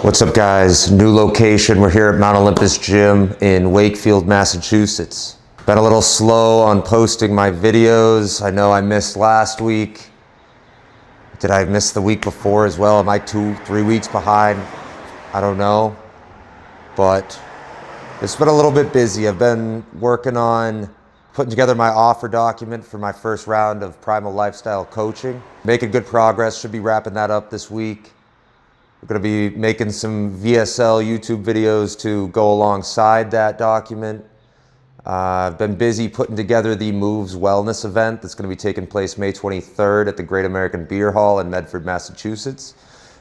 What's up, guys? New location. We're here at Mount Olympus Gym in Wakefield, Massachusetts. Been a little slow on posting my videos. I know I missed last week. Did I miss the week before as well? Am I 2-3 weeks behind? I don't know. But it's been a little bit busy. I've been working on putting together my offer document for my first round of Primal Lifestyle coaching. Making good progress. Should be wrapping that up this week. We're going to be making some VSL YouTube videos to go alongside that document. I've been busy putting together the Moves Wellness event that's going to be taking place May 23rd at the Great American Beer Hall in Medford, Massachusetts.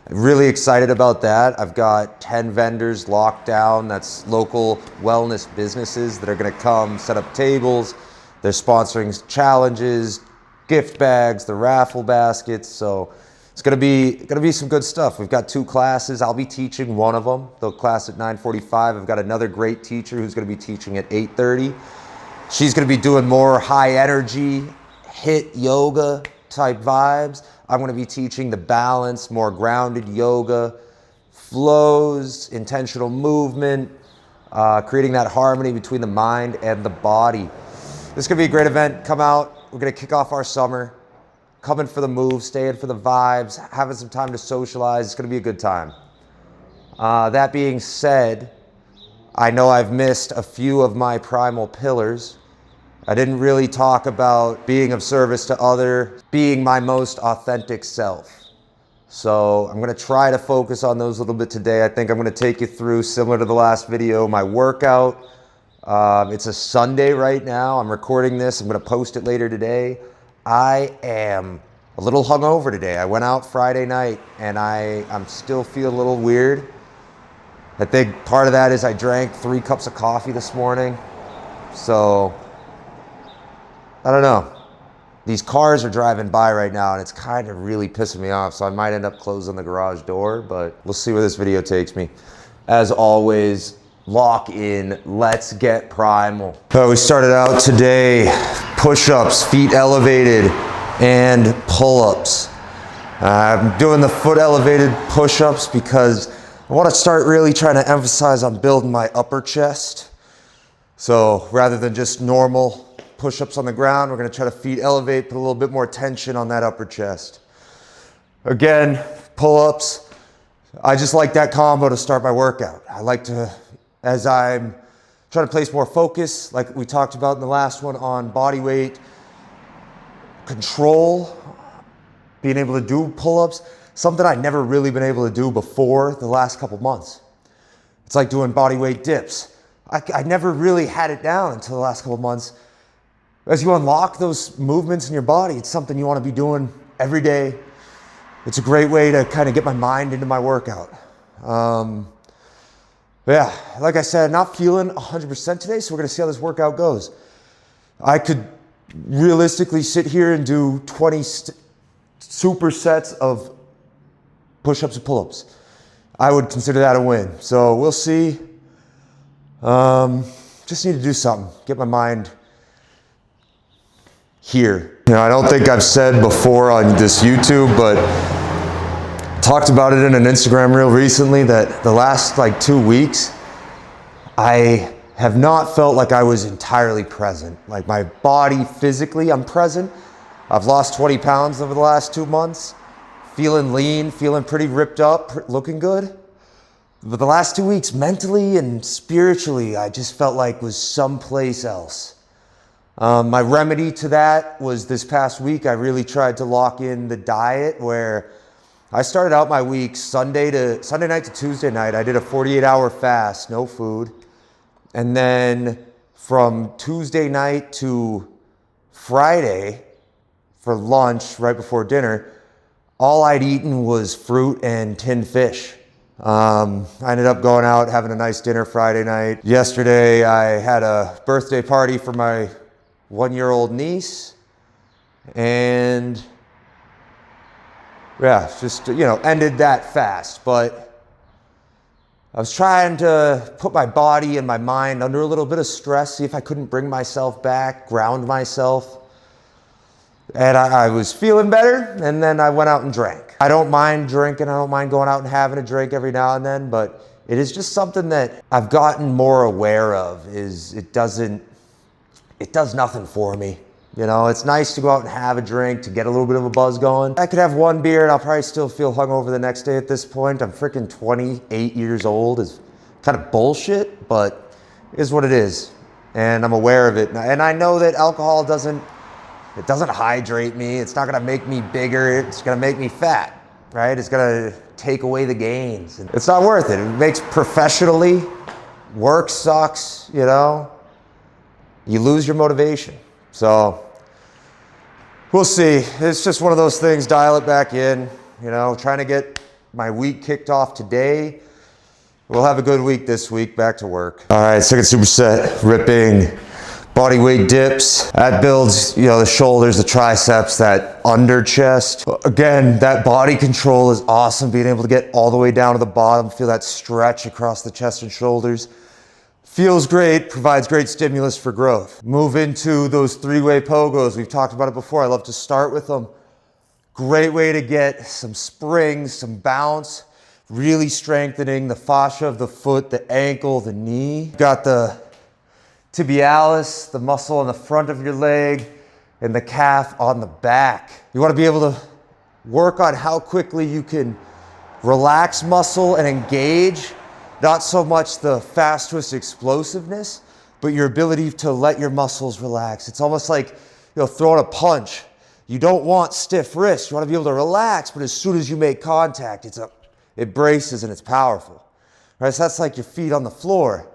I'm really excited about that. I've got 10 vendors locked down. That's local wellness businesses that are going to come set up tables. They're sponsoring challenges, gift bags, the raffle baskets. So it's gonna be some good stuff. We've got 2 classes. I'll be teaching one of them, the class at 9:45. I've got another great teacher who's gonna be teaching at 8:30. She's gonna be doing more high energy, HIIT yoga type vibes. I'm gonna be teaching the balance, more grounded yoga, flows, intentional movement, creating that harmony between the mind and the body. This is gonna be a great event. Come out. We're gonna kick off our summer. Coming for the move, staying for the vibes, having some time to socialize. It's gonna be a good time. That being said, I know I've missed a few of my primal pillars. I didn't really talk about being of service to others, being my most authentic self. So I'm gonna try to focus on those a little bit today. I think I'm gonna take you through, similar to the last video, my workout. It's a Sunday right now. I'm recording this. I'm gonna post it later today. I am a little hungover today. I went out Friday night and I'm still feeling a little weird. I think part of that is I drank 3 cups of coffee this morning. So, I don't know. These cars are driving by right now and it's kind of really pissing me off. So I might end up closing the garage door, but we'll see where this video takes me. As always, lock in, let's get primal. So we started out today, push-ups, feet elevated, and pull-ups. I'm doing the foot elevated push-ups because I want to start really trying to emphasize on building my upper chest. So rather than just normal push-ups on the ground, we're going to try to feet elevate, put a little bit more tension on that upper chest. Again, pull-ups. I just like that combo to start my workout. I like to, as I'm trying to place more focus, like we talked about in the last one, on body weight control, being able to do pull-ups, something I'd never really been able to do before the last couple months. It's like doing body weight dips. I never really had it down until the last couple months. As you unlock those movements in your body, it's something you want to be doing every day. It's a great way to kind of get my mind into my workout. Yeah, like I said, not feeling 100% today, so we're gonna see how this workout goes. I could realistically sit here and do 20 supersets of push-ups and pull-ups. I would consider that a win. So we'll see. Just need to do something, get my mind here. You know, I don't think I've said before on this YouTube, but talked about it in an Instagram reel recently that the last 2 weeks, I have not felt like I was entirely present. Like my body physically, I'm present. I've lost 20 pounds over the last 2 months, feeling lean, feeling pretty ripped up, looking good. But the last 2 weeks, mentally and spiritually, I just felt like was someplace else. My remedy to that was this past week, I really tried to lock in the diet where I started out my week Sunday night to Tuesday night. I did a 48-hour fast, no food. And then from Tuesday night to Friday for lunch, right before dinner, all I'd eaten was fruit and tinned fish. I ended up going out, having a nice dinner Friday night. Yesterday, I had a birthday party for my 1-year-old niece. And yeah, just, ended that fast. But I was trying to put my body and my mind under a little bit of stress, see if I couldn't bring myself back, ground myself. And I was feeling better, and then I went out and drank. I don't mind drinking. I don't mind going out and having a drink every now and then, but it is just something that I've gotten more aware of. It does nothing for me. You know, it's nice to go out and have a drink to get a little bit of a buzz going. I could have one beer and I'll probably still feel hungover the next day at this point. I'm freaking 28 years old. It's kind of bullshit, but it is what it is. And I'm aware of it. And I know that alcohol doesn't hydrate me. It's not gonna make me bigger. It's gonna make me fat, right? It's gonna take away the gains. It's not worth it. It makes professionally, work sucks, you know? You lose your motivation. So we'll see. It's just one of those things, dial it back in, you know, trying to get my week kicked off today. We'll have a good week this week, back to work. All right, second superset, ripping body weight dips. That builds, you know, the shoulders, the triceps, that under chest. Again, that body control is awesome, being able to get all the way down to the bottom, feel that stretch across the chest and shoulders. Feels great, provides great stimulus for growth. Move into those three-way pogos. We've talked about it before. I love to start with them. Great way to get some springs, some bounce, really strengthening the fascia of the foot, the ankle, the knee. Got the tibialis, the muscle on the front of your leg, and the calf on the back. You want to be able to work on how quickly you can relax muscle and engage. Not so much the fast twitch explosiveness, but your ability to let your muscles relax. It's almost like, you know, throwing a punch. You don't want stiff wrists. You want to be able to relax, but as soon as you make contact, it braces and it's powerful. Right? So that's like your feet on the floor.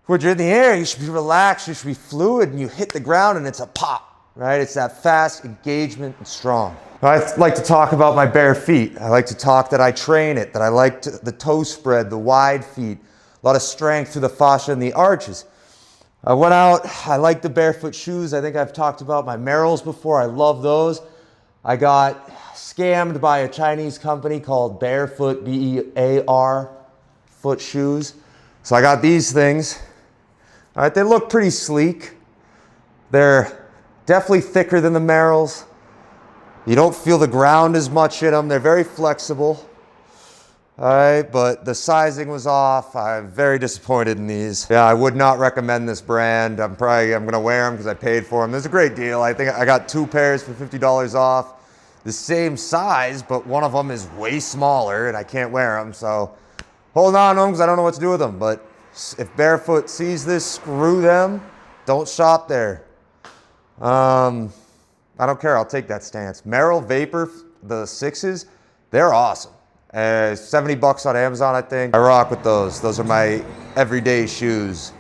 When you're in the air, you should be relaxed, you should be fluid, and you hit the ground and it's a pop. Right? It's that fast engagement and strong. I like to talk about my bare feet. I like to talk that I train it, that I like the toe spread, the wide feet, a lot of strength through the fascia and the arches. I went out, I like the Bearfoot shoes. I think I've talked about my Merrells before. I love those. I got scammed by a Chinese company called Bearfoot, B-E-A-R, Foot Shoes. So I got these things. All right, they look pretty sleek. They're definitely thicker than the Merrells. You don't feel the ground as much in them. They're very flexible. All right, but the sizing was off. I'm very disappointed in these. Yeah, I would not recommend this brand. I'm gonna wear them because I paid for them. There's a great deal. I think I got 2 pairs for $50 off. The same size, but one of them is way smaller and I can't wear them. So hold on to them because I don't know what to do with them. But if Bearfoot sees this, screw them. Don't shop there. I don't care, I'll take that stance. Merrell Vapor, the 6s, they're awesome. $70 on Amazon, I think. I rock with those. Those are my everyday shoes.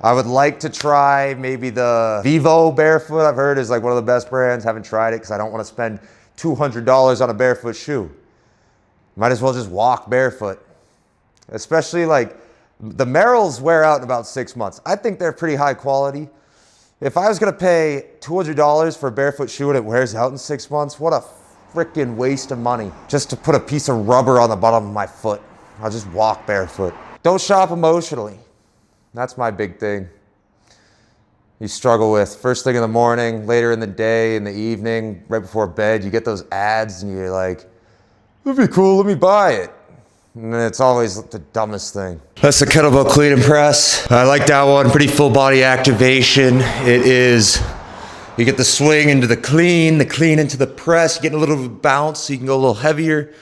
I would like to try maybe the Vivo Barefoot, I've heard is like one of the best brands. Haven't tried it because I don't want to spend $200 on a Barefoot shoe. Might as well just walk barefoot. Especially like, the Merrells wear out in about 6 months. I think they're pretty high quality. If I was gonna pay $200 for a Barefoot shoe and it wears out in 6 months, what a freaking waste of money just to put a piece of rubber on the bottom of my foot. I'll just walk barefoot. Don't shop emotionally. That's my big thing. You struggle with first thing in the morning, later in the day, in the evening, right before bed, you get those ads and you're like, that'd be cool, let me buy it. And it's always the dumbest thing. That's the kettlebell clean and press. I like that one, pretty full body activation. It is, you get the swing into the clean into the press, you get a little bit of bounce so you can go a little heavier.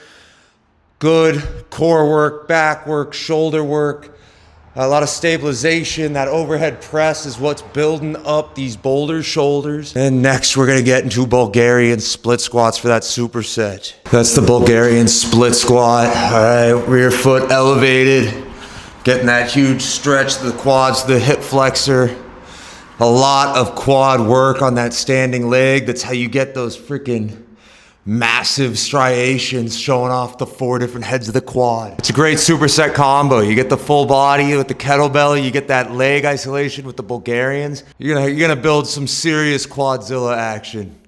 Good core work, back work, shoulder work. A lot of stabilization. That overhead press is what's building up these boulder shoulders. And next we're gonna get into Bulgarian split squats for that superset. That's the Bulgarian split squat. All right, rear foot elevated. Getting that huge stretch to the quads, the hip flexor. A lot of quad work on that standing leg. That's how you get those freaking massive striations showing off the 4 different heads of the quad. It's a great superset combo. You get the full body with the kettlebell, you get that leg isolation with the Bulgarians. You're gonna build some serious quadzilla action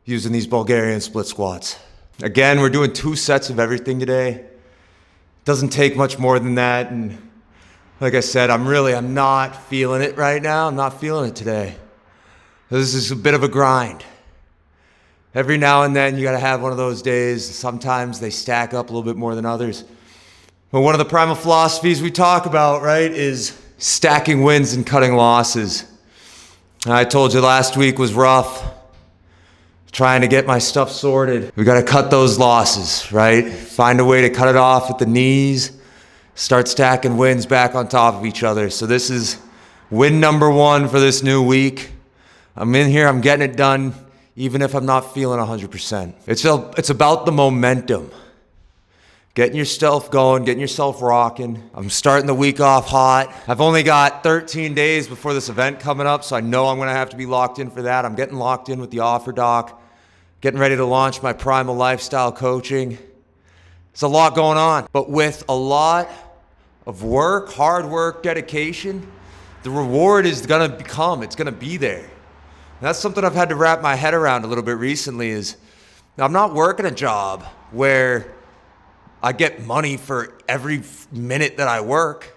using these Bulgarian split squats. Again, we're doing 2 sets of everything today. Doesn't take much more than that. And like I said, I'm not feeling it right now. I'm not feeling it today. This is a bit of a grind. Every now and then you gotta have one of those days. Sometimes they stack up a little bit more than others. But one of the primal philosophies we talk about, right, is stacking wins and cutting losses. I told you last week was rough. Trying to get my stuff sorted. We gotta cut those losses, right? Find a way to cut it off at the knees. Start stacking wins back on top of each other. So this is win number 1 for this new week. I'm in here, I'm getting it done, even if I'm not feeling 100%. It's about the momentum. Getting yourself going, getting yourself rocking. I'm starting the week off hot. I've only got 13 days before this event coming up, so I know I'm gonna have to be locked in for that. I'm getting locked in with the offer doc, getting ready to launch my Primal lifestyle coaching. There's a lot going on, but with a lot of work, hard work, dedication, the reward is gonna come, it's gonna be there. And that's something I've had to wrap my head around a little bit recently is, I'm not working a job where I get money for every minute that I work.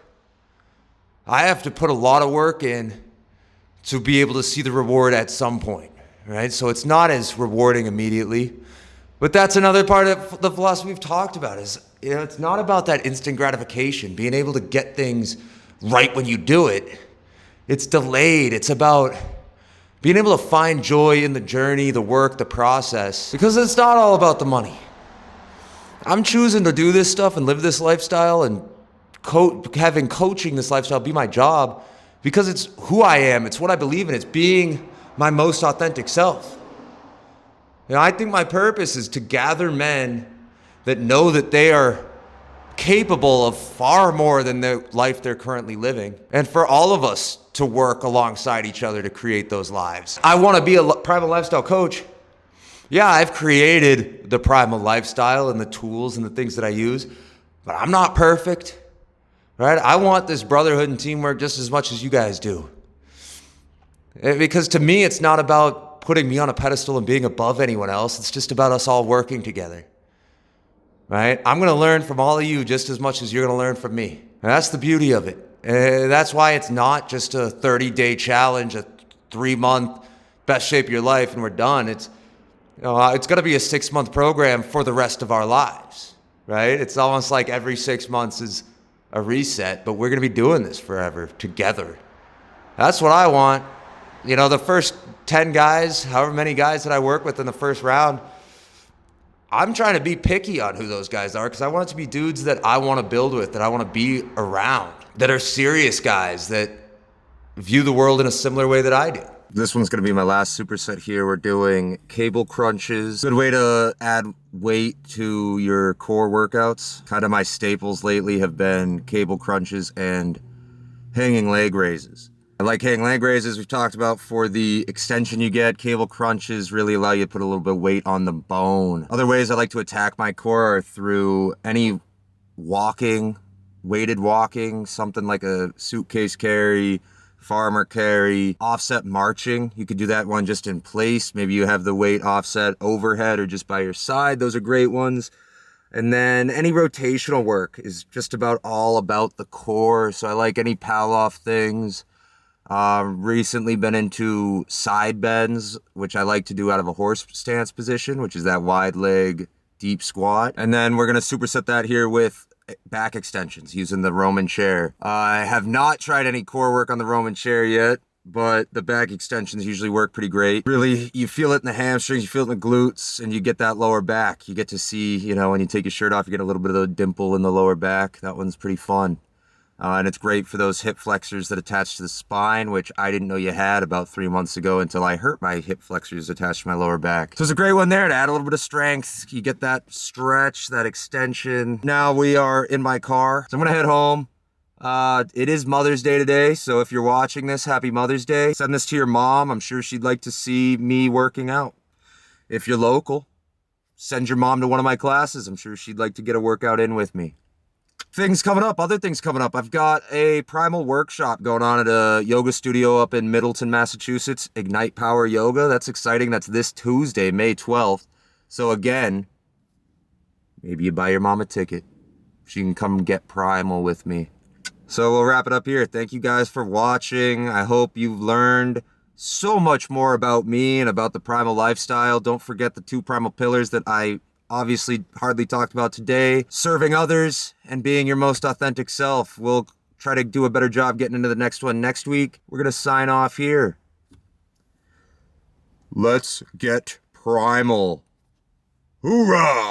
I have to put a lot of work in to be able to see the reward at some point, right? So it's not as rewarding immediately. But that's another part of the philosophy we've talked about is, it's not about that instant gratification, being able to get things right when you do it. It's delayed. It's about being able to find joy in the journey, the work, the process, because it's not all about the money. I'm choosing to do this stuff and live this lifestyle and having coaching this lifestyle be my job because it's who I am. It's what I believe in. It's being my most authentic self. I think my purpose is to gather men that know that they are capable of far more than the life they're currently living, and for all of us to work alongside each other to create those lives. I want to be a primal lifestyle coach. Yeah, I've created the primal lifestyle and the tools and the things that I use, but I'm not perfect, right? I want this brotherhood and teamwork just as much as you guys do. Because to me, it's not about putting me on a pedestal and being above anyone else. It's just about us all working together, right? I'm going to learn from all of you just as much as you're going to learn from me. And that's the beauty of it. That's why it's not just a 30-day challenge, a 3-month best shape of your life, and we're done. It's going to be a 6-month program for the rest of our lives, right? It's almost like every 6 months is a reset, but we're going to be doing this forever together. That's what I want. The first 10 guys, however many guys that I work with in the first round, I'm trying to be picky on who those guys are because I want it to be dudes that I want to build with, that I want to be around, that are serious guys that view the world in a similar way that I do. This one's going to be my last superset here. We're doing cable crunches. Good way to add weight to your core workouts. Kind of my staples lately have been cable crunches and hanging leg raises. I like hanging leg raises, we've talked about, for the extension you get. Cable crunches really allow you to put a little bit of weight on the bone. Other ways I like to attack my core are through any walking, weighted walking, something like a suitcase carry, farmer carry, offset marching. You could do that one just in place. Maybe you have the weight offset overhead or just by your side. Those are great ones. And then any rotational work is just about all about the core. So I like any pal off things. Recently been into side bends, which I like to do out of a horse stance position, which is that wide leg deep squat. And then we're going to superset that here with back extensions using the Roman chair. I have not tried any core work on the Roman chair yet, but the back extensions usually work pretty great. Really, you feel it in the hamstrings, you feel it in the glutes, and you get that lower back. You get to see, when you take your shirt off, you get a little bit of the dimple in the lower back. That one's pretty fun. And it's great for those hip flexors that attach to the spine, which I didn't know you had about 3 months ago until I hurt my hip flexors attached to my lower back. So it's a great one there to add a little bit of strength. You get that stretch, that extension. Now we are in my car, so I'm gonna head home. It is Mother's Day today, so if you're watching this, happy Mother's Day. Send this to your mom. I'm sure she'd like to see me working out. If you're local, send your mom to one of my classes. I'm sure she'd like to get a workout in with me. Other things coming up. I've got a primal workshop going on at a yoga studio up in Middleton, Massachusetts, Ignite Power Yoga. That's exciting. That's this Tuesday, May 12th. So again, maybe you buy your mom a ticket. She can come get primal with me. So we'll wrap it up here. Thank you guys for watching. I hope you've learned so much more about me and about the primal lifestyle. Don't forget the 2 primal pillars that I obviously hardly talked about today: serving others and being your most authentic self. We'll try to do a better job getting into the next one next week. We're gonna sign off here. Let's get primal. Hoorah!